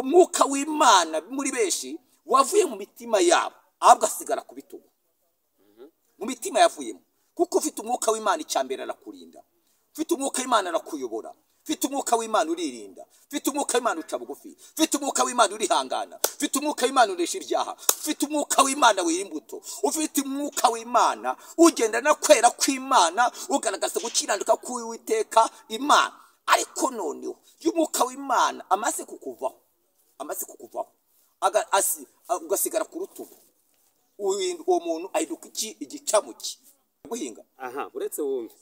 umwuka w'Imana muri benshi wavuye mu mitima yabo ahubwo asigara ku bitugu mu mitima yavuyemo kuko ufite umwuka w'Imana icyambere arakurinda ufite umwuka w'Imana arakuyobora ufite umwuka w'Imana uririnda ufite umwuka w'Imana uca bugufi ufite umwuka w'Imana urihangana ufite umwuka w'Imana uresha ibyaha ufite umwuka w'Imana wira imbuto ufite umwuka w'Imana ugenda na kwera kw'Imana ugaragaza gukiranuka k'Uwiteka Imana ariko noneho y'umwuka w'Imana amaze kukuvaho ugasigara ku rutugu uwo muntu ahinduka igicamuki guhinga uretse wumve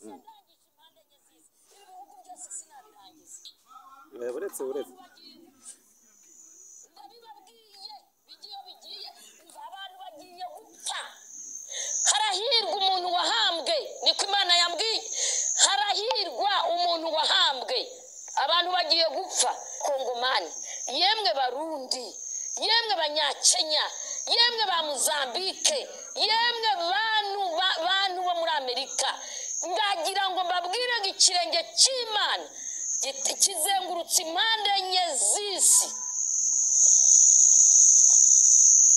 uretse harahirwa umuntu wahambwe niko Imana yambwiye harahirwa umuntu wahambwe abantu bagiye gupfa Kongomani yemwe Barundi yemwe Banyakenya yemwe ba Mozambique yemwe bantu bo muri Amerika ndagira ngo mbabwire ngo ikirenge cy'Imana kizengurutse impande enye z'isi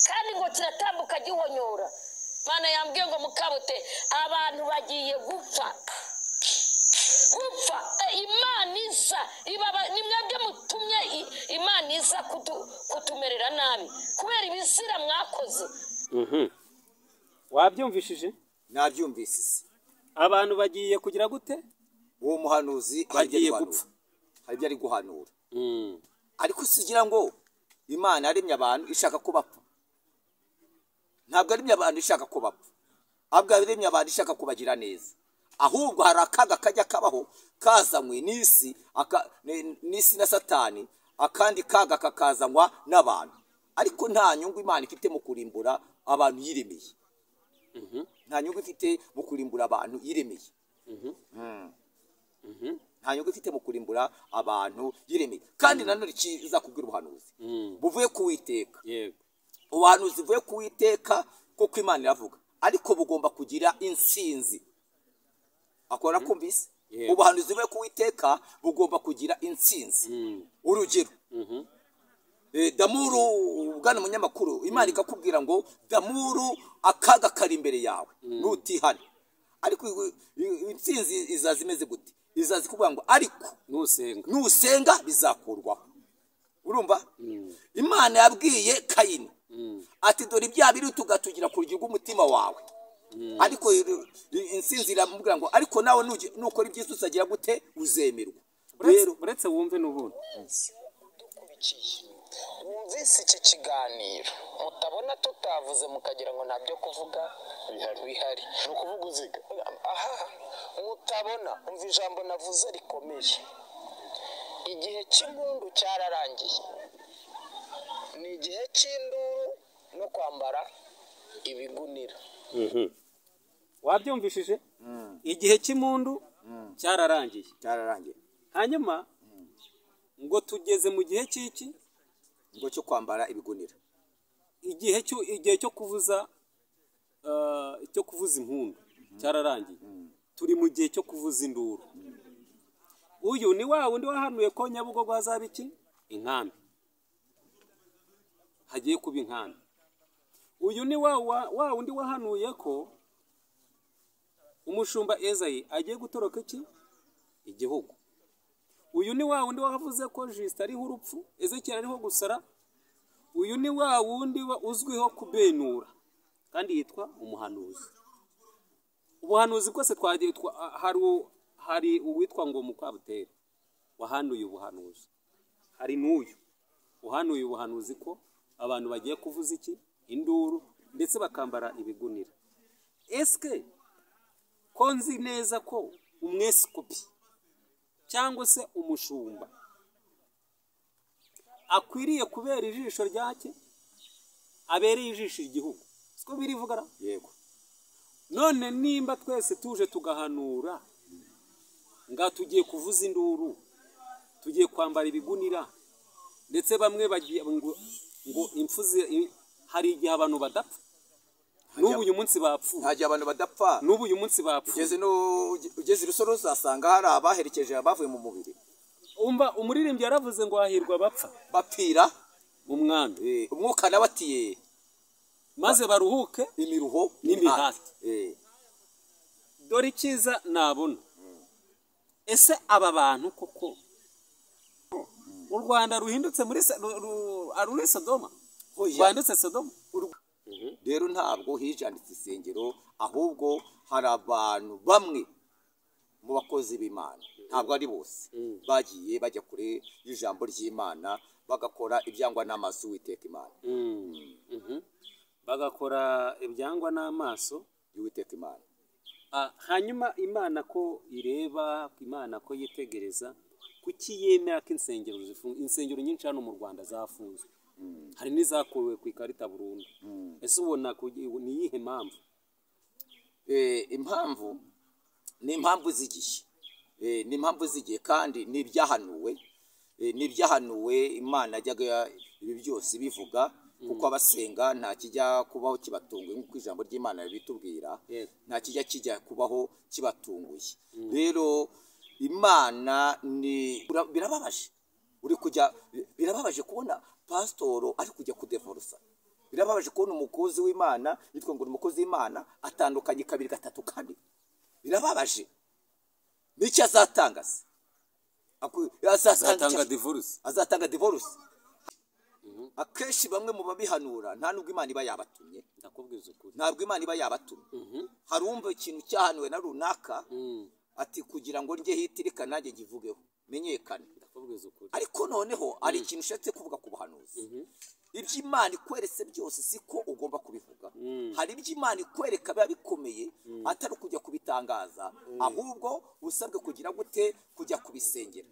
kandi ngo kiratambuka gihonyora Mana yambwiye ngo Mukabote abantu bagiye gupfa Imana isa ni mwebwe mutumye Imana isa kutumerera nabi kubera ibizira mwakoze wabyumvishije nabyumvise abantu bagiye kugira gute uwo muhanuzi bagiye gupfa hari ari guhanura ariko sigira ngo Imana yaremye abantu ishaka ko bapfa ntabwo yaremye abantu ishaka ko bapfa ahubwo yaremye abantu ishaka kubagira neza ahubwo hari akaga kajya kabaho kazanywe n'isi na Satani akandi kaga kakazanywa n'abantu ariko nta nyungu Imana ifite mu kurimbura abantu yiremeye nta nyungu ifite mu kurimbura abantu yiremeye nta nyungu ifite mu kurimbura abantu yiremeye kandi nanone kiza kubwira ubuhanuzi buvuye ku Uwiteka ubuhanuzi buvuye ku Uwiteka kuko Imana iravuga ariko bugomba kugira insinzi akora kumvise ubuhanuzi buvuye ku Uwiteka bugomba kugira insinzi urugero Damuru bwana munyamakuru Imana ikakubwira ngo Damuru akaga kari imbere yawe nutihane ariko insinzi izazimeze gute izazi kuvuga ngo ariko nusenga bizakurwaho urumva Imana yabwiye Kayini ati dore ibyaha biri tugatugira kurya umutima wawe ariko insinzi iramubwira ngo ariko nawe nukora ibyiza uzagira gute uzemerwa rero uretse wumve n'ubundi wumvise iki kiganiro mutabona tutavuze mukagira ngo ntabyo kuvuga bihari ni ukuvuga uziga mutabona umva ijambo navuze rikomeye igihe cy'impundu cyararangiye ni igihe cy'induru no kwambara ibigunira wabyumvishije igihe cy'impundu cyararangiye hanyuma ngo tugeze mu gihe cy'iki ngo cyo kwambara ibigunira igihe cyo kuvuza impundu cyararangiye turi mu gihe cyo kuvuza induru uyu ni wa wundi wahanuye ko Nyabugogo hazaba iki inkambi hagiye kuba inkambi uyu ni wa wundi wahanuye ko umushumba Ezayi agiye gutoroka iki igihugu uyu ni wa wundi wavuze ko Justin ariho urupfu Ezekiel ariho gusara uyu ni wa wundi uzwiho kubenura kandi yitwa umuhanuzi ubuhanuzi bwose twagiye hari uwitwa ngo Mukabutere wahanuye ubuhanuzi hari n'uyu uhanuye ubuhanuzi ko abantu bagiye kuvuza iki induru ndetse bakambara ibigunira eske ko nzi neza ko umweskopi cyangwa se umushumba akwiriye kubera ijisho ryake abereye ijisho igihugu siko birivugara yego none nimba twese tuje tugahanura nga tugiye kuvuza induru tugiye kwambara ibigunira ndetse bamwe bagiye ngo imfuzi hari igihe abantu badapfa n'ubu uyu munsi bapfu ntagiye abantu badapfa n'ubu uyu munsi bapfu ugeze Rusoro uzasanga hari abaherekeje abavuye mu mubiri umva umuririmbyi yaravuze ngo hahirwa bapfa bapfira mu mwami umwuka nawe ati maze baruhuke imiruho n'imihati. Dore icyiza nabona, ese aba bantu koko u Rwanda ruhindutse muri Sodoma, rwanditse Sodoma. Rero ntabwo hijanditse isengero, ahubwo hari abantu bamwe mu bakozi b'Imana, ntabwo ari bose, bagiye bajya kure y'ijambo ry'Imana bagakora ibyangwa n'amaso y'Uwiteka Imana. Bagakora ibyangwa n'amaso y'Uwiteka Imana. Hanyuma Imana ko ireba, Imana ko yitegereza, kuki yemera ko insengero zifunga? Insengero nyinshi hano mu Rwanda zafunzwe, hari n'izakuwe ku ikarita burundu. Ese ubona ni iyihe mpamvu? Impamvu ni impamvu z'igihe, ni impamvu z'igihe, kandi ni ibyahanuwe Imana yajyaga ibi byose bivuga, kuko abasenga nta kijya kubaho kibatunguye, nk'uko ijambo ry'Imana bitubwira, nta kijya kubaho kibatunguye. Rero Imana birababaje, birababaje kubona pasitoro ari kujya kudevorusa. Birababaje kubona umukozi w'Imana yitwa ngo ni umukozi w'Imana atandukanye 2, 3, 4. Birababaje. N'icyo azatanga se? Azatanga divorce. Akenshi bamwe mu babihanura nta nubwo Imana iba yabatumye. Ndakubwiza ukuri, ntabwo Imana iba yabatumye. Harumva ikintu cyahanuwe na runaka, ati kugira ngo njye hitirika nanjye ngivugeho menyekane. Ndakubwiza ukuri. Ariko noneho ari ikintu ushatse kuvuga ku buhanuzi. Ibyo Imana ikweretse byose siko ugomba kubivuga. Hari ibyo Imana ikwereka biba bikomeye, atari kujya kubitangaza, ahubwo usabwe kugira gute, kujya kubisengera.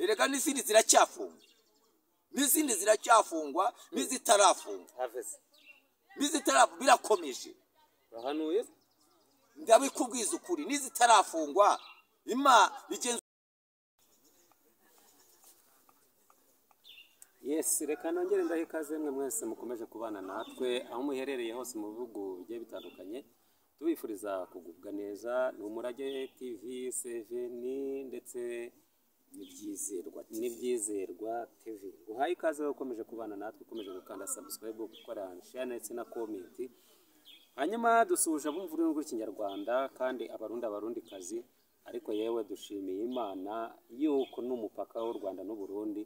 Erega n'izindi ziracyafungwa, n'izindi ziracyafungwa, n'izitarafungwa, birakomeje. Bahanuye ndabikubwiza ukuri, n'izitarafungwa bigenza. Yes, reka nongere ndahe ikaze mwe mwese mukomeje kubana natwe aho muherereye hose mu bihugu bigiye bitandukanye. Tubifuriza kugubwa neza. Ni Umurage TV 7 ndetse n'ibyizerwa TV. Uhaye ikaze ukomeje kubana natwe, ukomeje gukanda subscribe, gukora share ndetse na comment. Hanyuma dusuje abumva ururimi rw'Ikinyarwanda kandi abarundi kazi, ariko yewe dushimiye Imana yuko n'umupaka w'u Rwanda n'u Burundi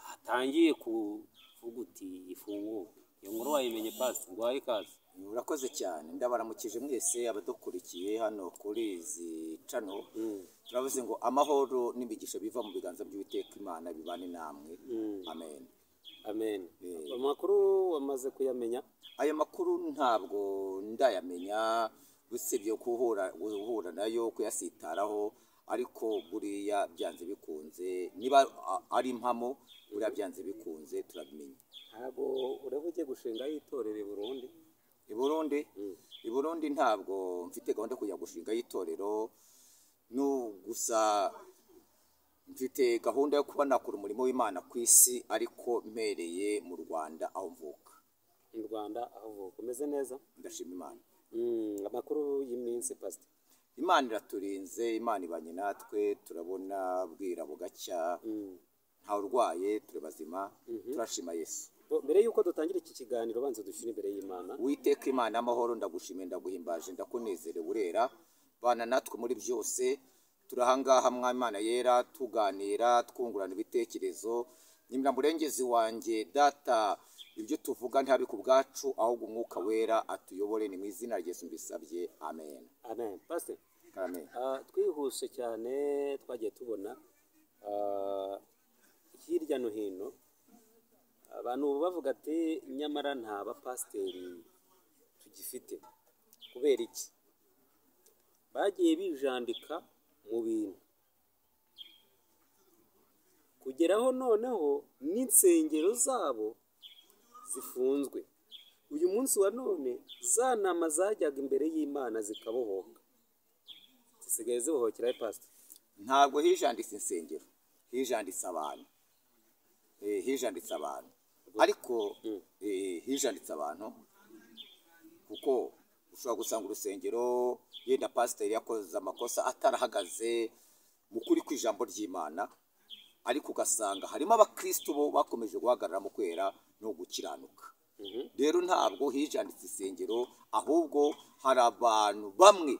hatangiye kuvuga uti ifunguke. Iyo nkuru wayimenye pasi, ngwaye ikaze. Urakoze cyane, ndabaramukije mwese abadukurikiye hano kuri izi channel. Turavuze ngo amahoro n'imigisha biva mu biganza by'Uwiteka Imana bibane namwe. Amen. Amen. Amakuru wamaze kuyamenya? Aya makuru ntabwo ndayamenya, usibye guhura nayo, kuyasitaraho, ariko buriya byanze bikunze, niba ari impamo, buriya byanze bikunze turabimenya. Ntabwo ureba ugiye gushinga itorero i Burundi? I Burundi ntabwo mfite gahunda kujya gushinga itorero, gusa mfite gahunda yo kuba nakora umurimo w'Imana ku isi, ariko mpereye mu Rwanda aho mvuka. Mu Rwanda aho uvuka umeze neza? Ndashima Imana. Amakuru y'iminsi pastor? Imana iraturinze, Imana ibanye natwe, turabona bwira bugacya, nta urwaye, turi bazima, turashima Yesu. Mbere yuko dutangira iki kiganiro banze dushyire imbere y'Imana. Uwiteka Imana amahoro, ndagushimiye, ndaguhimbaje, ndakunezerewe, urera bana natwe muri byose. Turahangaha Imana yera, tuganira, twungurana ibitekerezo. Nyimira murengezi wanjye data, ibyo tuvuga ntabi ku bwacu, ahubwo umwuka wera atuyobore. Ni mu izina rya Yesu mbisabye, amen. Amen. Pastor, amen. Twihuse cyane, twagiye tubona hirya no hino abantu bavuga ati nyamara nta bapasiteri tugifite. Kubera iki? Bagiye bijandika mu bintu kugeraho noneho n'insengero zabo zifunzwe. Uyu munsi wa none za nama zajyaga imbere y'Imana zikabohoka, zisigaye zibohokera pastor. Ntabwo hijanditse insengero, hijanditse abantu. Hijanditse abantu, ariko hijanditse abantu, kuko ushobora gusanga urusengero yenda pasiteri yakoze amakosa atarahagaze mu kuri kw'ijambo ry'Imana, ariko ugasanga harimo abakristo bo bakomeje guhagarara mu kwera no gukiranuka. Rero ntabwo hijanditse isengero, ahubwo hari abantu bamwe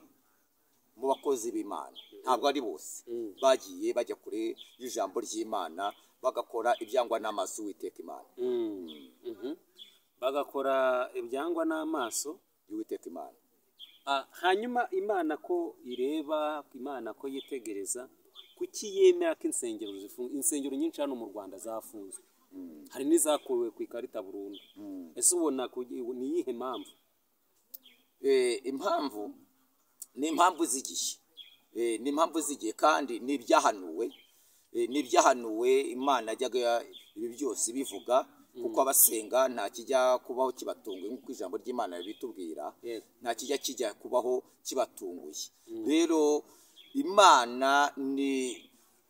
mu bakozi b'Imana, ntabwo ari bose, bagiye bajya kure y'ijambo ry'Imana bagakora ibyangwa n'amaso y'Uwiteka Imana. Bagakora ibyangwa n'amaso y'Uwiteka Imana. Hanyuma Imana ko ireba, Imana ko yitegereza, kuki yemera ko insengero zifunze? Insengero nyinshi hano mu Rwanda zafunzwe, hari n'izakuwe ku ikarita burundu. Ese ubona ni iyihe mpamvu? Impamvu ni impamvu z'igihe, ni impamvu z'igihe kandi ni ibyahanuwe. Imana yajyaga ibi byose bivuga, kuko abasenga nta kijya kubaho kibatunguye, nk'uko ijambo ry'Imana ribitubwira, nta kijya kubaho kibatunguye. Rero Imana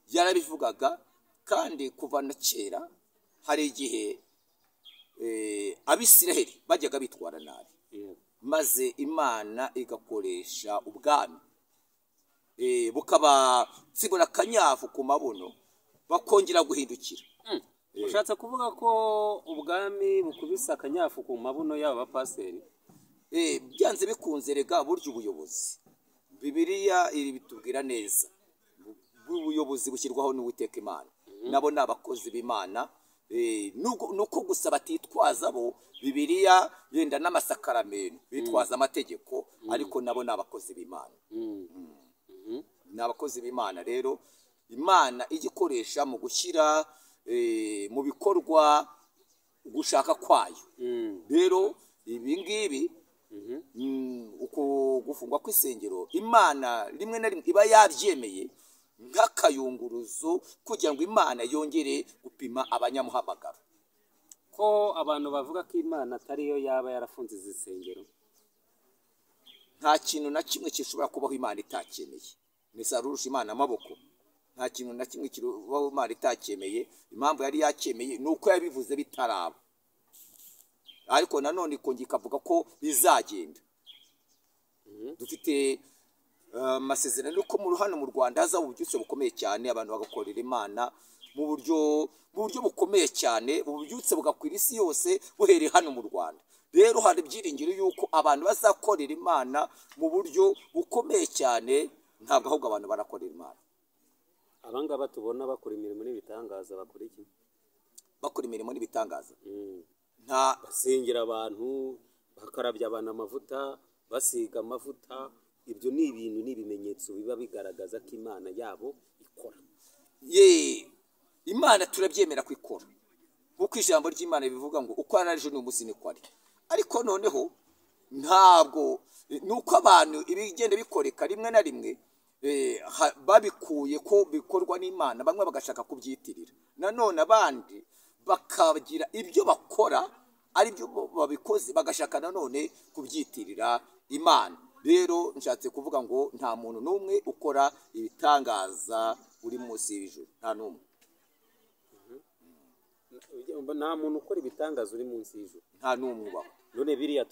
yarabivugaga, kandi kuva na kera hari igihe Abisiraheli bajyaga bitwara nabi, maze Imana igakoresha ubwami bukabatsibura akanyafu ku mabuno, bakongera guhindukira. Ushatse kuvuga ko ubwami bukubise akanyafu ku mabuno y'aba bapasiteri? Byanze bikunze, rega burya ubuyobozi, Bibiliya iri bitubwira neza, ubuyobozi bushyirwaho n'Uwiteka Imana, nabo ni abakozi b'Imana. Nuko gusa batitwaza bo Bibiliya yenda n'amasakaramentu, bitwaza amategeko, ariko nabo ni abakozi b'Imana. Ni abakozi b'Imana. Rero Imana igikoresha mu gushyira mu bikorwa gushaka kwayo. Rero ibi ngibi, uko gufungwa kw'isengero, Imana rimwe na rimwe iba yabyemeye nk'akayunguruzo kugira ngo Imana yongere gupima abanyamuhamagaro. Ko abantu bavuga ko Imana atariyo yaba yarafunze izi nsengero? Nta kintu na kimwe gishobora kubaho Imana itacyemeye. Nisarurusha Imana amaboko. Nta kintu na kimwe kibaho Imana itacyemeye. Impamvu yari yacyemeye ni uko yabivuze bitaraba, ariko nanone ikongera ikavuga ko bizagenda. Dufite amasezerano yuko hano mu Rwanda hazaba ububyutse bukomeye cyane, abantu bagakorera Imana mu buryo bukomeye cyane, ububyutse bugakwira isi yose buhereye hano mu Rwanda. Rero hari ibyiringiro yuko abantu bazakorera Imana mu buryo bukomeye cyane, ntabwo ahubwo abantu barakorera Imana. Abangaba tubona bakora imirimo n'ibitangaza bakora iki? Bakora imirimo n'ibitangaza, basengera abantu, bakarabya abantu amavuta, basiga amavuta. Ibyo ni ibintu n'ibimenyetso biba bigaragaza ko Imana yabo ikora. Imana turabyemera ko ikora, kuko ijambo ry'Imana bivuga ngo uko ari ejo n'umunsi niko ari. Ariko noneho ntabwo nuko abantu ibigenda bikoreka rimwe na rimwe babikuye ko bikorwa n'Imana, bamwe bagashaka kubyitirira, nanone abandi bakagira ibyo bakora ari byo babikoze, bagashaka nanone kubyitirira Imana. Rero nshatse kuvuga ngo nta muntu n'umwe ukora ibitangaza uri munsi y'ijuru, nta n'umwe. Nta muntu ukora ibitangaza uri munsi y'ijuru, nta n'umwe ubaho. None biriya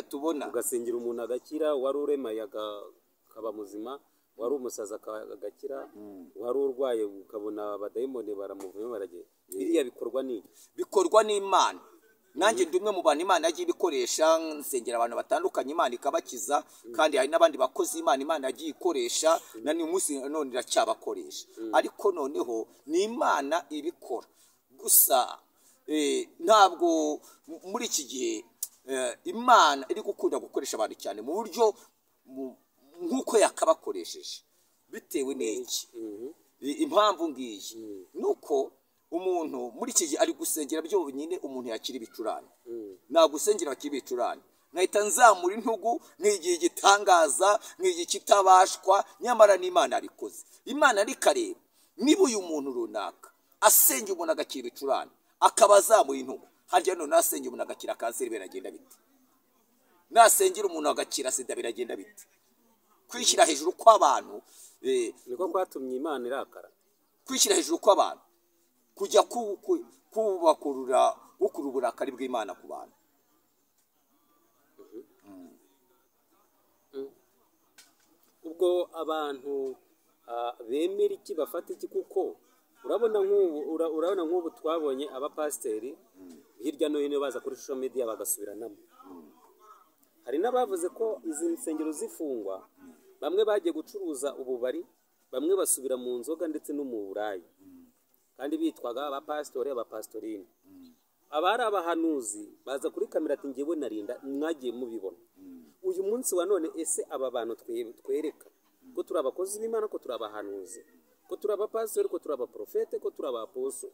tubona ugasengera umuntu agakira, wari uremaye akaba muzima, wari umusaza agakira, wari urwaye ukabona abadayimoni baramuvuyemo baragenda. Biriya bikorwa n'iki? Bikorwa n'Imana. Nanjye ndi umwe mu bantu Imana yagiye ibikoresha, nsengera abantu batandukanye, Imana ikabakiza, kandi hari n'abandi bakozi Imana yagiye ikoresha, na n'uyu munsi none iracyabakoresha. Ariko noneho ni Imana ibikora gusa. Ntabwo muri iki gihe Imana iri gukunda gukoresha abantu cyane mu buryo nk'uko yakabakoresheje, bitewe n'iki. Impamvu ngiyi nuko umuntu muri iki gihe ari gusengera byonyine umuntu yakira ibicurane. Nagusengera bakira ibicurane, nkahita nzamura intugu nk'igihe igitangaza, nk'igihe kitabashwa, nyamara n'Imana arikoze. Imana rikareba niba uyu muntu runaka asengera umuntu agakira ibicurane, akaba azamuye intugu, harya none nasengera umuntu agakira kanseri, biragenda bite? Nasengera umuntu agakira sida, biragenda bite? Kwishyira hejuru kw'abantu niko kwatumye Imana irakara. Kwishyira hejuru kw'abantu kujya gukura uburakari bw'Imana ku bantu. Ubwo abantu bemera iki, bafata iki? Kuko urabona nk'ubu twabonye abapasiteri hirya no hino baza kuri social media bagasubiranamo. Hari n'abavuze ko izi nsengero zifungwa bamwe bagiye gucuruza ububari, bamwe basubira mu nzoga ndetse no mu burayi, kandi bitwaga abapasitori abapasitorine. Abari abahanuzi baza kuri kamera ati ngewe narinda, mwagiye mubibona. Uyu munsi wa none ese aba bantu twereka ko turi abakozi b'Imana, ko turi abahanuzi, ko turi abapasitori, ko turi abaprofete, ko turi abaposo,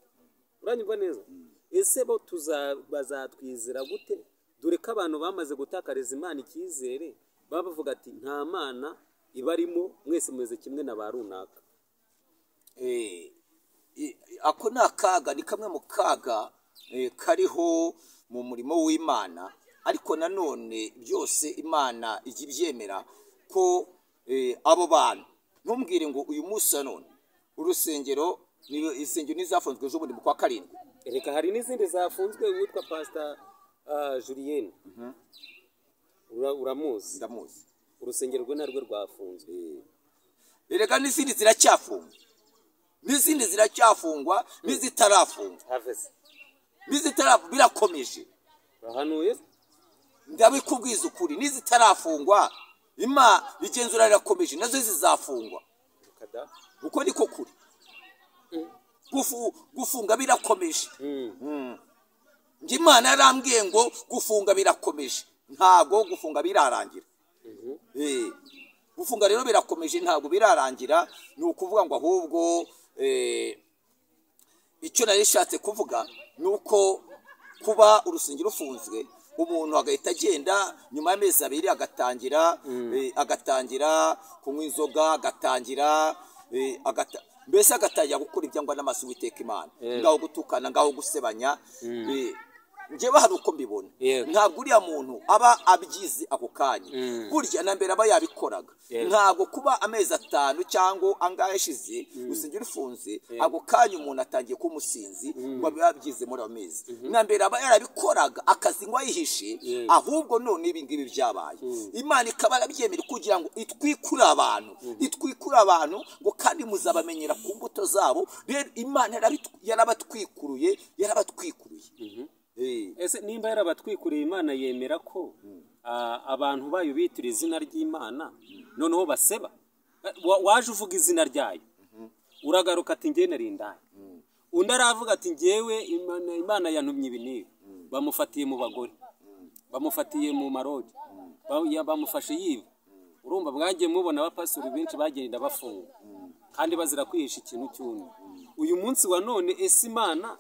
uranyumva neza? Ese bo bazatwizera gute? Dore ko abantu bamaze gutakariza Imana icyizere, baba bavuga ati nta mana ibarimo, mwese mumeze kimwe na ba runaka. Ako ni akaga, ni kamwe mu kaga kariho mu murimo w'Imana, ariko nanone byose Imana ijya ibyemera ko abo bantu, ntumbwire ngo uyu munsi none urusengero nizafunzwe ejo bundi mu kwa karindwi. Reka hari n'izindi zafunzwe, witwa Pastor Julienne, uramuzi? Ndamuzi. Urusengero rwe narwo rwafunzwe. Reka n'izindi ziracyafungwa, n'izindi ziracyafungwa, n'izitarafungwa, birakomeje. Bahanuye ndabikubwiza ukuri, n'izitarafungwa igenzura rirakomeje, nazo zizafungwa. Uko niko kuri. Gufunga birakomeje. Njye Imana yarambwiye ngo gufunga birakomeje, ntago gufunga birarangira. Gufunga rero birakomeje, ntago birarangira. Ni ukuvuga ngo ahubwo icyo nari nishatse kuvuga ni uko kuba urusengero rufunzwe, umuntu agahita agenda nyuma y'amezi 2 agatangira kunywa inzoga, agatangira mbese agatangira gukora ibyangwa n'amaso Uwiteka Imana, ngaho gutukana, ngaho gusebanya. Njyewe hari uko mbibona, ntabwo uriya muntu aba abyize ako kanya, burya na mbere aba yabikoraga. Ntabwo kuba amezi 5 cyangwa angahe ashize urusengero rufunze, ako kanya umuntu atangiye kumusinzi ngo abe yabyize muri amezi. Na mbere aba yarabikoraga akazi ngo ayihishe, ahubwo none ibi ngibi byabaye. Imana ikaba yarabyemera kugira ngo itwikure abantu ngo kandi muzabamenyera ku mbuto zabo. Rero Imana yarabatwikuruye. Ese nimba yarabatwikuriye, Imana yemera ko abantu bayo bitira izina ry'Imana noneho baseba? Waje uvuga izina ryayo, uragaruka ati ngewe narindaye, undi aravuga ati ngewe Imana yantumye ibi n'ibi. Bamufatiye mu bagore, bamufatiye mu marogi, bamufashe yiba. Urumva mwagiye mubona abapastori benshi bagenda bafunga kandi bazira kwihisha ikintu cy'undi. Uyu munsi wa none ese Imana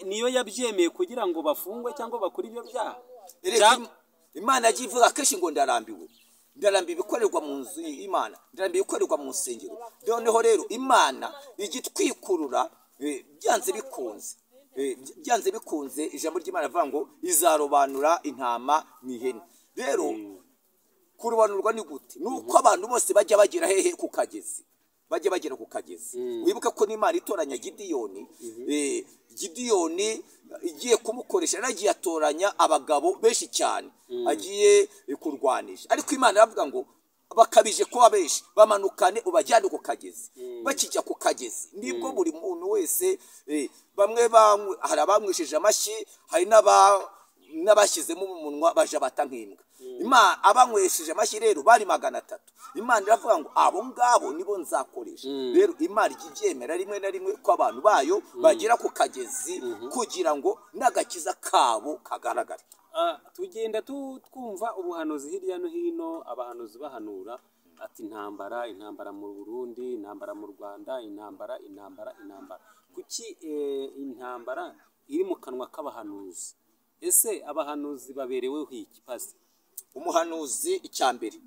niyo yabyemeye kugira ngo bafungwe cyangwa bakora ibyo byaha? Imana yagiye ivuga kenshi ngo ndarambiwe ibikorerwa mu nzu y'Imana, ndarambiwe ibikorerwa mu nsengero. Noneho rero Imana igitwikurura, byanze bikunze ijambo ry'Imana avuga ngo izarobanura intama n'ihene. Rero kurobanurwa ni gute? Nuko abantu bose bajya bagera hehe? Ku kagezi. Bajya bagera ku kagezi. Wibuka ko n'Imana itoranya Gidiyoni igiye kumukoresha, nagiye atoranya abagabo benshi cyane agiye kurwanisha, ariko Imana iravuga ngo bakabije kuba benshi, bamanukane ubajyane ku kagezi. Bakijya ku kagezi nibwo buri muntu wese, bamwe hari abamwisheje amashyi, hari n'abashyizemo umunwa baje bata nk'imbwa. Imana abanywesheje amashyi rero bari 300. Imana iravuga ngo abo ngabo nibo nzakoresha. Rero Imana ibyemera rimwe na rimwe ko abantu bayo bagera ku kagezi kugira ngo n'agakiza kabo kagaragare. Tugenda twumva ubuhanuzi hirya no hino, abahanuzi bahanura ati intambara mu Burundi, intambara mu Rwanda, intambara. Kuki intambara iri mu kanwa k'abahanuzi? Ese abahanuzi babereweho iki pasi? Umuhanuzi icyambere,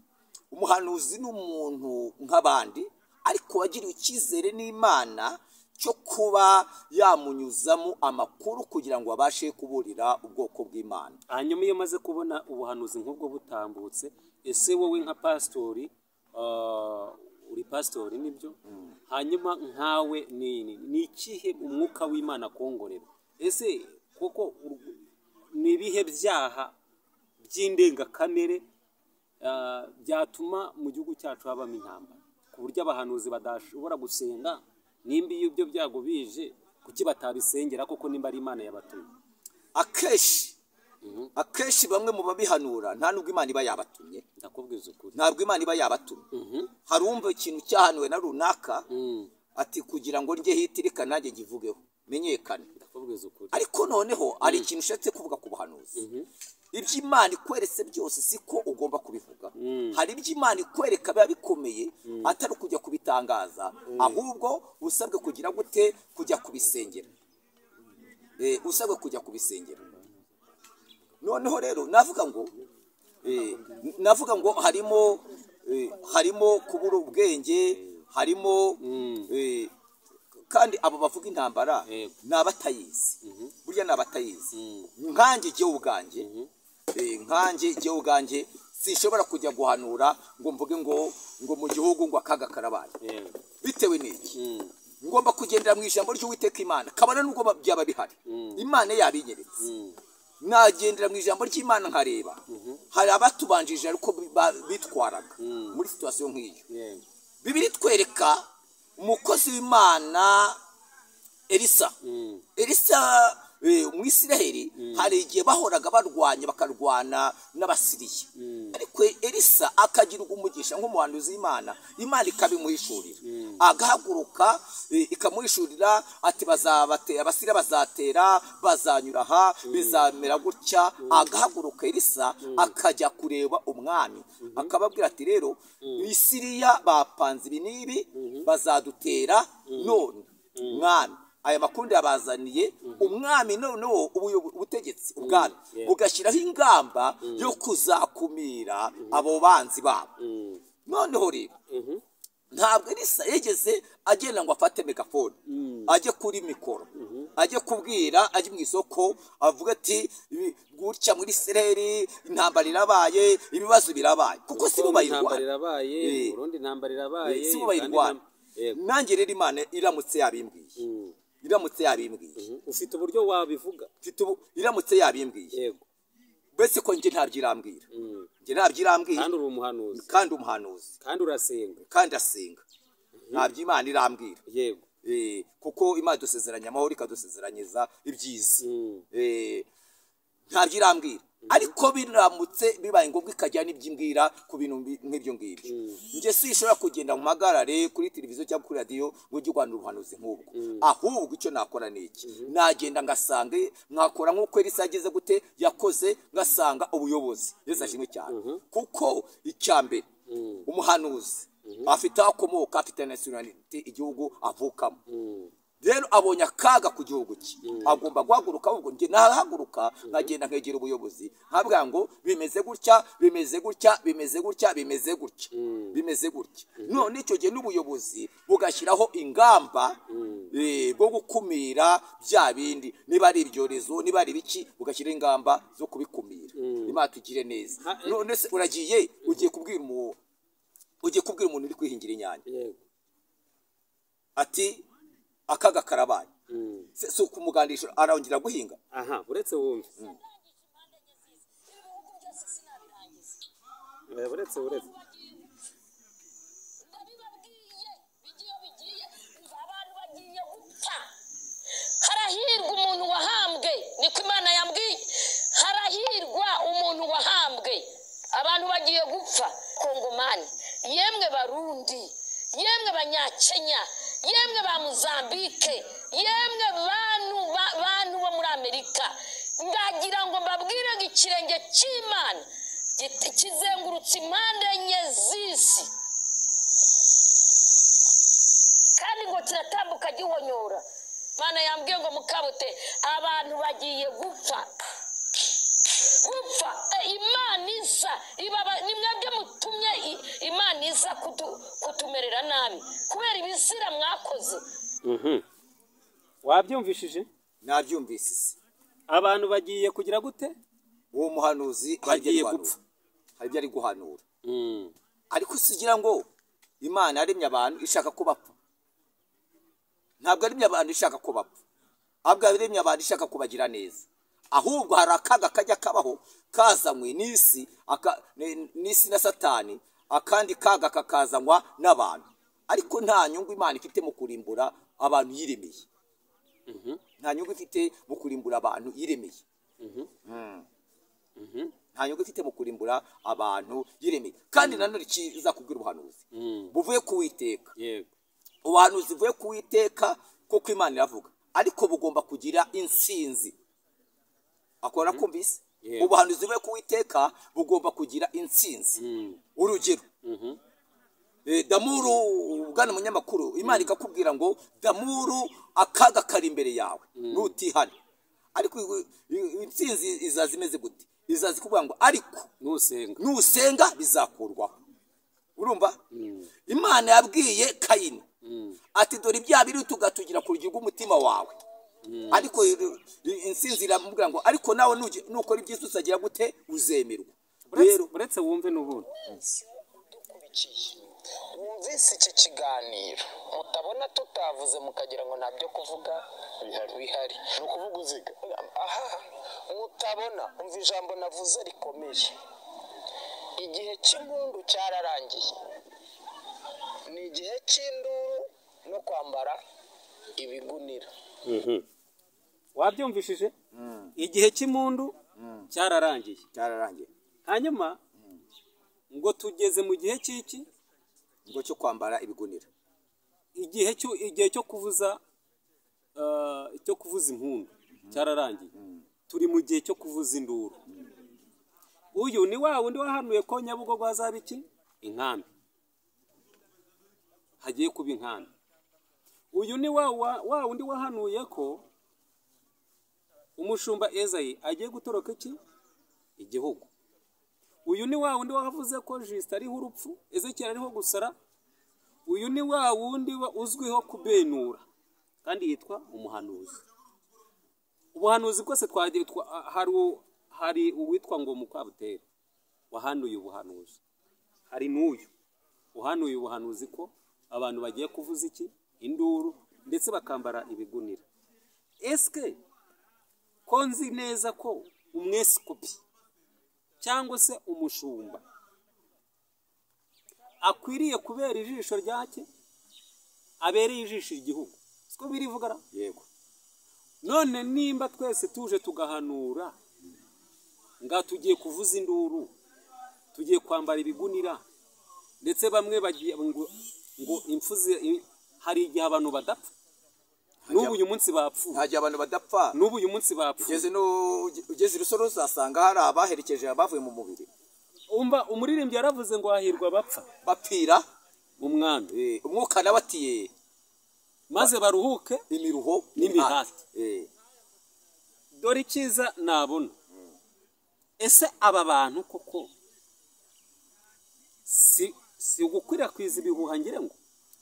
umuhanuzi ni umuntu nk'abandi, ariko wagiriwe icyizere n'Imana cyo kuba yamunyuzamo amakuru kugira ngo abashe kuburira ubwoko bw'Imana. Hanyuma iyo maze kubona ubuhanuzi nk'ubwo butambutse, ese wowe nka pastori, uri pastori nibyo? Hanyuma nkawe ni ikihe umwuka w'Imana akongorera? Ese koko ni ibihe byaha by'indengakamere byatuma mu gihugu cyacu habamo intambara, ku buryo abahanuzi badashobora gusenga nimba iyo ibyo byago bije kuki batabisengera koko nimba ari Imana yabatumye? akenshi bamwe mu babihanura nta nubwo Imana iba yabatumye. Ndakubwiza ukuri, ntabwo Imana iba yabatumye. hari umva ikintu cyahanuwe na runaka ati kugira ngo njye hitirika nanjye ngivugeho menyekane. ndakubwiza ukuri. ariko noneho hari ikintu ushatse kuvuga ku buhanuzi. ibyo Imana ikweretse byose siko ugomba kubivuga. hari ibyo Imana ikwereka biba bikomeye atari kujya kubitangaza, ahubwo usabwe kugira gute, kujya kubisengera. usabwe kujya kubisengera. noneho rero navuga ngo harimo kubura ubwenge, harimo kandi abo bavuga intambara ni abatayizi. burya ni abatayizi. nkanjye jyewe ubwanjye sinshobora kujya guhanura ngo mvuge ngo mu gihugu ngo akaga karabaye. bitewe n'iki? ngomba kugendera mu ijambo ry'Uwiteka Imana, kabana n'ubwo byaba bihari. Imana yabinyeretse. nagendera mu ijambo ry'Imana nkareba. hari abatubanjije ariko bitwaraga muri situasiyo nk'iyo. Bibiri twereka umukozi w'Imana Elisa. mu Isiraheli hari igihe bahoraga bakarwana n'Abasiriya. ariko Elisa akagira umugisha nk'umuhanuzi w'Imana, Imana ikabimuhishurira. agahaguruka ikamuhishurira ati Abasiriya bazatera, bazanyura aha, bizamera gutya. agahaguruka Elisa akajya kureba umwami, akababwira ati rero Isiriya bapanze ibi n'ibi, bazadutera none mwami. aya makuru yabazaniye umwami. noneho ubutegetsi ubwami bugashyiraho ingamba yo kuzakumira abo banzi babo. noneho rero ntabwo Elisa yigeze agenda ngo afate megafone ajye kuri mikoro, ajye kubwira, ajye mu isoko avuga ati gutya muri Isiraheli intambara irabaye, ibibazo birabaye. kuko si bo bayirwana. intambara irabaye si bo bayirwana. nanjye rero Imana iramutse yabimbwiye ufite uburyo wabivuga. iramutse yabimbwiye, yego, mbese ko njye ntabyirambwira. kandi uri umuhanuzi, kandi urasenga, kandi asenga. ntabyo Imana irambwira. yego, kuko Imana idusezeranya amahoro, ikadusezeranyiriza ibyiza. ntabyo irambwira. ariko biramutse bibaye ngombwa ikajya n'iby'imbwira ku bintu nk'ibyo ngibyo, njye sinshobora kugenda mu magarare kuri televiziyo cyangwa kuri radiyo ngo ujye urwanda ubuhanuzi nk'ubwo. ahubwo icyo nakora ni iki? nagenda ngasanga, nkakora nk'uko Elisa yageze gute, yakoze, ngasanga ubuyobozi. Yesu ashimwe cyane. kuko icya mbere umuhanuzi afite aho akomoka, afite nationality igihugu avukamo. rero abonye akaga ku gihugu cye, agomba guhaguruka. ahubwo njye nahaguruka nkagenda nkegera ubuyobozi, nkabwira ngo bimeze gutya, bimeze gutya, bimeze gutya, bimeze gutya, bimeze gutya. none icyo gihe n'ubuyobozi bugashyiraho ingamba bwo gukumira bya bindi, niba ari ibyorezo, niba ari ibiki, bugashyiraho ingamba zo kubikumira. Imana tugire neza. none se ugiye kubwira umuntu uri kwihingira inyanya ati akaga karabaye, si ukumugandisha arongera guhinga. uretse wumve, uretse harahirwa umuntu wahambwe, niko Imana yambwiye. harahirwa umuntu wahambwe. abantu bagiye gupfa. Kongomani, yemwe Barundi, yemwe Banyakenya, yemwe ba Mozambike, yemwe bantu bo muri Amerika, ndagira ngo mbabwire ngo ikirenge cy'Imana kizengurutse impande enye z'isi, kandi ngo kiratambuka gihonyora. Imana yambwiye ngo Mukabute, abantu bagiye gupfa. Imana isa ni mwebwe mutumye Imana isa kutumerera nabi kubera ibizira mwakoze. wabyumvishije? nabyumvise. abantu bagiye kugira gute? uwo muhanuzi bagiye gupfa, hari ibyo ari guhanura. ariko sigira ngo Imana yaremye abantu ishaka ko bapfa. ntabwo yaremye abantu ishaka ko bapfa, ahubwo yaremye abantu ishaka kubagira neza. ahubwo hari akaga kajya kabaho kazanywe n'isi na Satani, akandi kaga kakazanywa n'abantu. ariko nta nyungu Imana ifite mu kurimbura abantu yiremeye. Nta nyungu ifite mu kurimbura abantu yiremeye. Nta nyungu ifite mu kurimbura abantu yiremeye. Kandi nanone kiza kubwira ubuhanuzi buvuye ku Uwiteka. Ubuhanuzi buvuye ku Uwiteka kuko Imana iravuga, ariko bugomba kugira intsinzi. Akora kumvise? Ubuhanuzi buvuye ku Uwiteka bugomba kugira intsinzi. Urugero, Damuru, bwana munyamakuru, Imana ikakubwira ngo Damuru akaga kari imbere yawe nutihane. Ariko intsinzi izaza imeze gute? Izaza kuvuga ngo ariko nusenga bizakurwaho. Urumva? Imana yabwiye Kayini ati dore ibyaha biri tugatugira ku rugero rw'umutima wawe. Ariko intsinzi iramubwira ngo ariko nawe nukora ibyiza uzagira gute? Uzemerwa. Rero uretse wumve n'ubundi mwumvise iki kiganiro mutabona tutavuze mukagira ngo ntabyo kuvuga bihari ni ukuvuga uziga aha mutabona umva ijambo navuze rikomeye. Igihe cy'impundu cyararangiye, ni igihe cy'induru no kwambara ibigunira. wabyumvishije? Igihe cy'impundu cyararangiye. Hanyuma ngo tugeze mu gihe cy'iki? Ngo cyo kwambara ibigunira. Igihe cyo kuvuza impundu cyararangiye. Turi mu gihe cyo kuvuza induru. Uyu ni wa wundi wahanuye ko Nyabugogo hazaba iki? Inkambi. Hagiye kuba inkambi. Uyu ni wa wundi wahanuye ko umushumba Ezayi agiye gutoroka iki? Igihugu. Uyu ni wa wundi wavuze ko Justin ariho urupfu, Ezekiel ariho gusara. Uyu ni wa wundi uzwiho kubenura kandi yitwa umuhanuzi. Ubuhanuzi bwose twagiye hari uwitwa ngo Mukabutera wahanuye ubuhanuzi. Hari n'uyu uhanuye ubuhanuzi ko abantu bagiye kuvuza iki? Induru ndetse bakambara ibigunira. Eske ko nzi neza ko umweskopi cyangwa se umushumba akwiriye kubera ijisho ryake, abereye ijisho igihugu. Siko birivugara? Yego. None nimba twese tuje tugahanura nga tugiye kuvuza induru, tugiye kwambara ibigunira, ndetse bamwe bagiye ngo imfuze, hari igihe abantu badapfa. N'ubu uyu munsi bapfuye. Nta gihe abantu badapfa. N'ubu uyu munsi bapfuye. Ugeze Rusoro uzasanga hari abaherekeje abavuye mu mubiri. Umva umuririmbyi yaravuze ngo hahirwa bapfa bapfira umwami. Umwuka nabatiye maze baruhuke imiruho n'imihati. Dore icyiza nabona. Ese aba bantu koko si ugukwirakwiza ibihuha ngire ngo?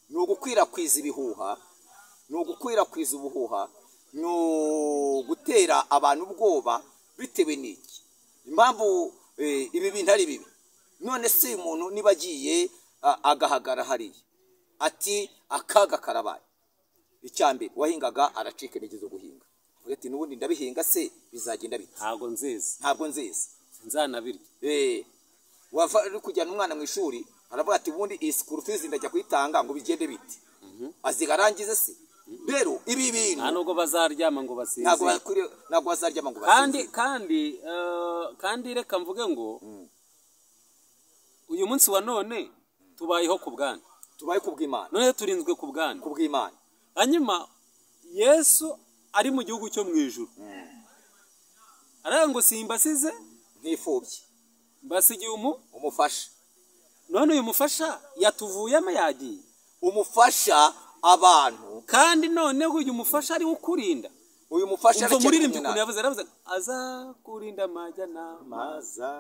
Ni ugukwirakwiza ibihuha, ni ugukwirakwiza ubuhuha, ni ugutera abantu ubwoba bitewe n'iki? Impamvu ibi bintu ari bibi. None se umuntu niba agiye agahagara hariya ati akaga karabaye, icyambere wahingaga aracika intege zo guhinga, ati n'ubundi ndabihinga se bizagenda bite? Ntabwo nziza nzanabirya. Wava uri kujyana umwana mu ishuri aravuga ati ubundi iyi school fees ndajya kuyitanga ngo bigende bite? Azigarangize se? Rero ibi bintu nta nubwo bazaryama ngo basinze. Ntabwo bazaryama ngo basinze. Kandi reka mvuge ngo uyu munsi wa none tubayeho ku bwana. Tubaye ku bw'Imana. None turinzwe ku bwana. Ku bw'Imana. Hanyuma Yesu ari mu gihugu cyo mu ijuru. Aravuga ngo simbasize nk'imfubyi, mbasigiye umufasha. None uyu mufasha yatuvuyemo yagiye. Umufasha abantu. Kandi noneho uyu mufasha ari ukurinda. Uyu mufasha ari umuririmbyi ukuntu yavuze aza kurinda amajyana maza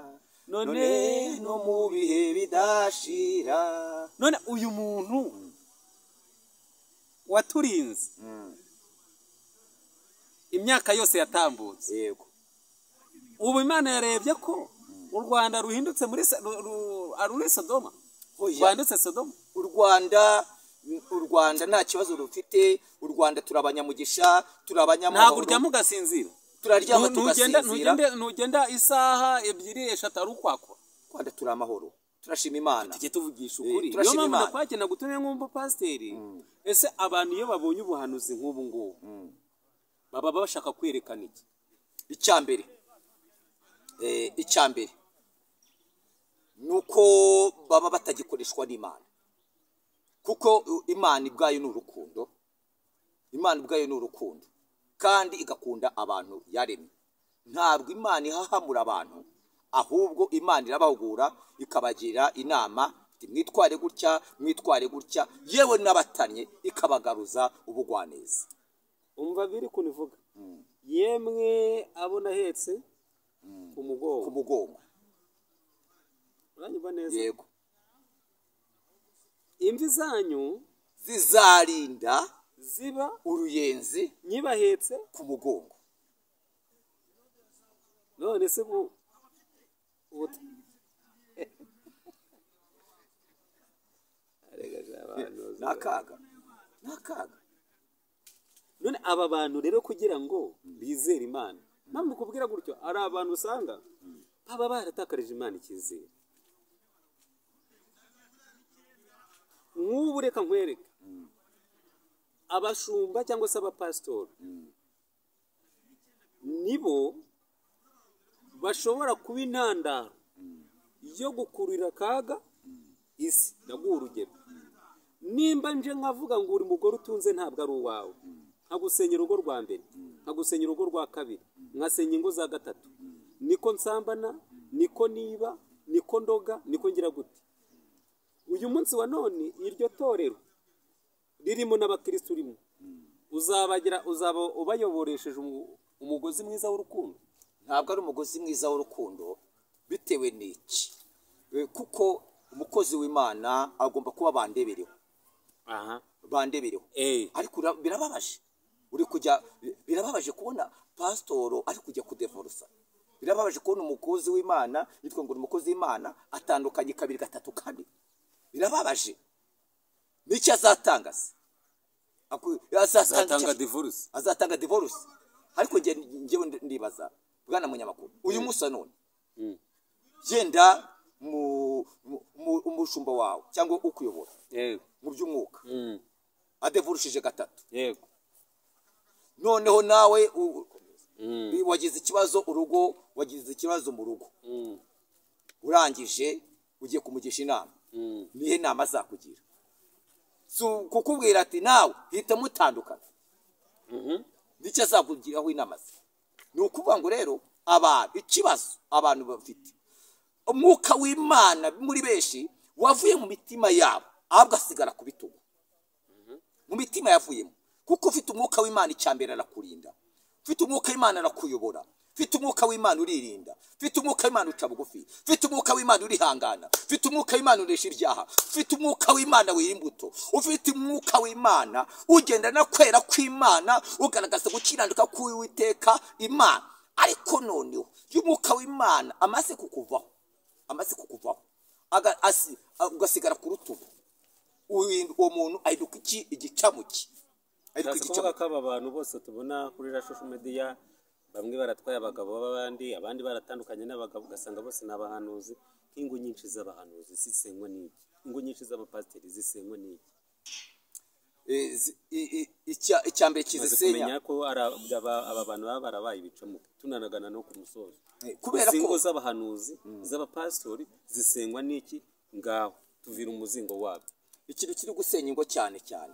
none no mu bihe bidashira. None uyu muntu waturinze imyaka yose yatambutse. Yego. Ubu Imana yarebye ko u Rwanda ruhindutse muri Sodoma. Rwanditse Sodoma. U Rwanda nta kibazo rufite. U Rwanda turabanyamugisha, turabanyamahoro. Ntabwo urya mugasinzira. Turaryama tugasinzira. Ntugenda isaha 2-3 ari ukwakwa. Rwanda turamahoro. turashima imana tujye tuvugisha ukuri niyo turashima mpamvu Imana. nakwakira gutumira nk'umupasiteri ese abantu iyo babonye ubuhanuzi nk'ubu ngubu baba bashaka kwerekana iki? icyambere ni uko baba batagikoreshwa n'Imana, kuko Imana ubwayo ni urukundo, Imana ubwayo ni urukundo kandi igakunda abantu yaremye. Ntabwo Imana ihahamura abantu, ahubwo Imana irabahugura ikabagira inama, mwitware gutya mwitware gutya, yewe n'abatanye ikabagaruza ubugwaneza. umva biri kunivuga yemwe abo nahetse ku mugongo uranyumva neza? Yego. imvi zanyu zizarinda ziba uruyenzi nyibahetse ku mugongo. none se Nakaga none aba bantu rero kugira ngo bizere Imana, mpamvu kubwira gutyo ari abantu usanga baba baratakarije Imana icyizere. nk'ubu reka nkwereke abashumba cyangwa se abapasitori nibo bashobora kuba intandaro yo gukurira akaga isi. ndaguha urugero, nimba nje nkavuga ngo uri mugore utunze ntabwo ari uwawe, nkagusenya urugo rwa mbere, nkagusenya urugo rwa kabiri, nkasenya ingo za gatatu, niko nsambana, niko niba, niko ndoga, niko ngira gute. uyu munsi wa none iryo torero ririmo n'abakristo urimo uzaba ubayoboresheje umugozi mwiza w'urukundo? ntabwo ari umugozi mwiza w'urukundo. Bitewe n'iki? Kuko umukozi w'Imana agomba kuba bandebereho. Bandebereho. Ariko birababaje, birababaje kubona pasitoro ari kujya kudevorusa. Birababaje kubona umukozi w'Imana yitwa ngo umukozi w'Imana atandukanye kabiri gatatu kane. Birababaje. N'icyo azatanga se? Azatanga divorce. Ariko njyewe ndibaza, bwana munyamakuru, uyu musa none genda umushumba wawe cyangwa ukuyobora mu by'umwuka adevurushije gatatu, yego, noneho nawe wagize ikibazo mu rugo, urangije ugiye kumugisha inama, nihe nama azakugira? Kukubwira ati nawe hita mutandukana, nicyo azakugiraho inama ze. Ni ukuvuga ngo rero ikibazo abantu bafite umwuka w'Imana muri benshi wavuye mu mitima yabo, ahubwo asigara ku bitugu. Mu mitima yavuyemo, kuko ufite umwuka w'Imana icyambere arakurinda, ufite umwuka w'Imana arakuyobora, ufite umwuka w'Imana uririnda, ufite umwuka w'Imana uca bugufi, ufite umwuka w'Imana urihangana, ufite umwuka w'Imana uresha ibyaha, ufite umwuka w'Imana wera imbuto, ufite umwuka w'Imana ugenda na kwera kw'Imana, ugaragaza gukiranuka k'Uwiteka Imana. Ariko noneho y'umwuka w'Imana amaze kukuvaho ugasigara ku rutugu, uwo muntu ahinduka igicamuki. kuvuga ko aba bantu bose tubona kuri social media, bamwe baratwaye abagabo b'abandi, abandi baratandukanye n'abagabo, ugasanga bose ni abahanuzi. Ingo nyinshi z'abahanuzi zisenywa n'iki? Ingo nyinshi z'abapasiteri zisenywa n'iki? Icyambere kizisenya, kumenya ko aba bantu baba barabaye ibicamuke. Tunanagana no ku musozo, kubera ko ingo z'abahanuzi z'abapasitori zisenywa n'iki? Ngaho tuvira umuzingo wabo. Ikintu kiri gusenya ingo cyane cyane,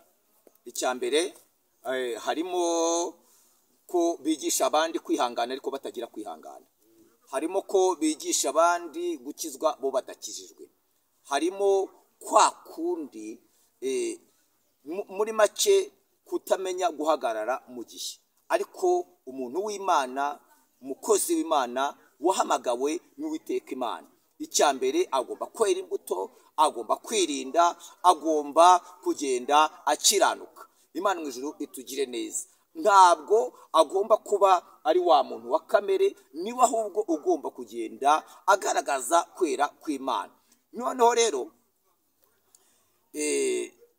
icyambere harimo ko bigisha abandi kwihangana ariko batagira kwihangana, harimo ko bigisha abandi gukizwa bo badakijijwe, harimo kwa kundi muri make kutamenya guhagarara mu gihe. Ariko umuntu w'Imana, umukozi w'Imana wahamagawe n'Uwiteka Imana, icyambere agomba kwera imbuto, agomba kwirinda, agomba kugenda akiranuka. Imana mu ijuru itugire neza. Ntabwo agomba kuba ari wa muntu wa kamere, niwe ahubwo ugomba kugenda agaragaza kwera kw'Imana. Noneho rero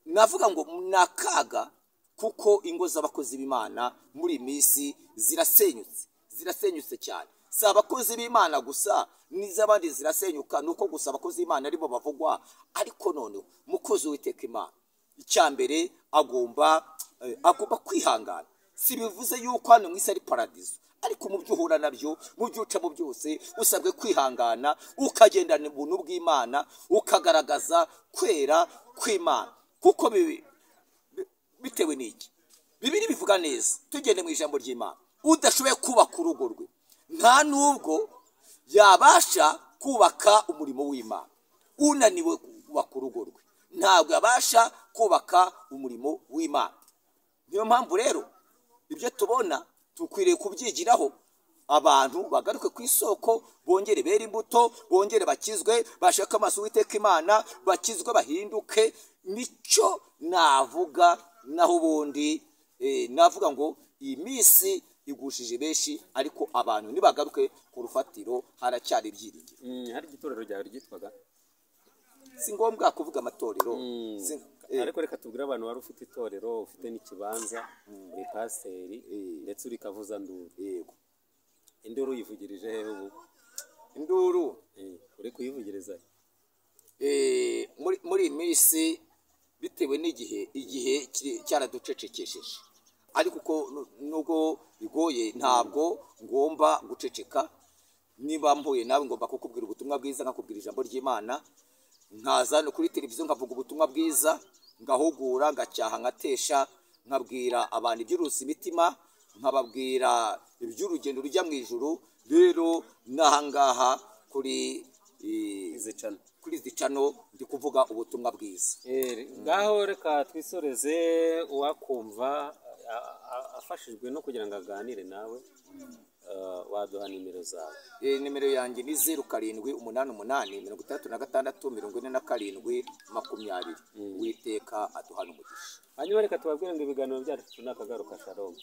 navuga ngo nakaga, kuko ingo z'abakozi b'Imana muri iyi minsi zirasenyutse cyane. si abakozi b'Imana gusa n'iz'abandi zirasenyuka, nuko gusa abakozi b'Imana aribo bavugwa. Ariko none umukozi w'Uwiteka Imana icya mbere agomba kwihangana. Si bivuze yuko hano mu isi ari paradizo, ariko mu byo uhura nabyo, mu byo ucamo byose usabwe kwihangana, ukagendana ubuntu bw'Imana, ukagaragaza kwera kw'Imana. Kuko bitewe n'iki Bibiri bivuga neza, tugende mu ijambo ry'Imana, udashoboye kubaka urugo rwe nta nubwo yabasha kubaka umurimo w'Imana. Unaniwe kubaka urugo rwe ntabwo yabasha kubaka umurimo w'Imana. Niyo mpamvu rero ibyo tubona tukwiriye kubyigiraho, abantu bagaruke ku isoko, bongere bera imbuto, bongere bakizwe, bashaka amaso Uwiteka Imana, bakizwe bahinduke. Nicyo navuga. Naho ubundi navuga ngo iyi minsi igushije benshi, ariko abantu nibagaruke ku rufatiro haracyari ibyiringiro. Hari igitorero ryawe ryitwaga? Si ngombwa kuvuga amatorero. Ariko reka tubwire abantu wari ufite itorero, ufite n'ikibanza, uri pasiteri ndetse uri kavuzanduru. Yego. Induru yivugirije hehe ubu? Induru uri kuyivugiriza muri iyi minsi bitewe igihe cyaraducecekesheje, ariko uko nubwo bigoye ntabwo ngomba guceceka. Niba mpuye nawe ngomba kukubwira ubutumwa bwiza, nkakubwira ijambo ry'Imana, nkaza no kuri televiziyo nkavuga ubutumwa bwiza, ngahugura, ngacyaha, nkatesha, nkabwira abantu iby'urusi imitima, nkababwira iby'urugendo rujya mu ijuru. Rero n'ahangaha kuri izi cano ndi kuvuga ubutumwa bwiza. Ngaho reka twisoreze, uwakumva afashijwe no kugira ngo aganire nawe, waduha nimero zawe. Nimero yanjye ni 0788 Uwiteka aduhana umugisha. Hanyuma reka tubabwire ngo ibiganiro byacu tunakagaruka. Shalom.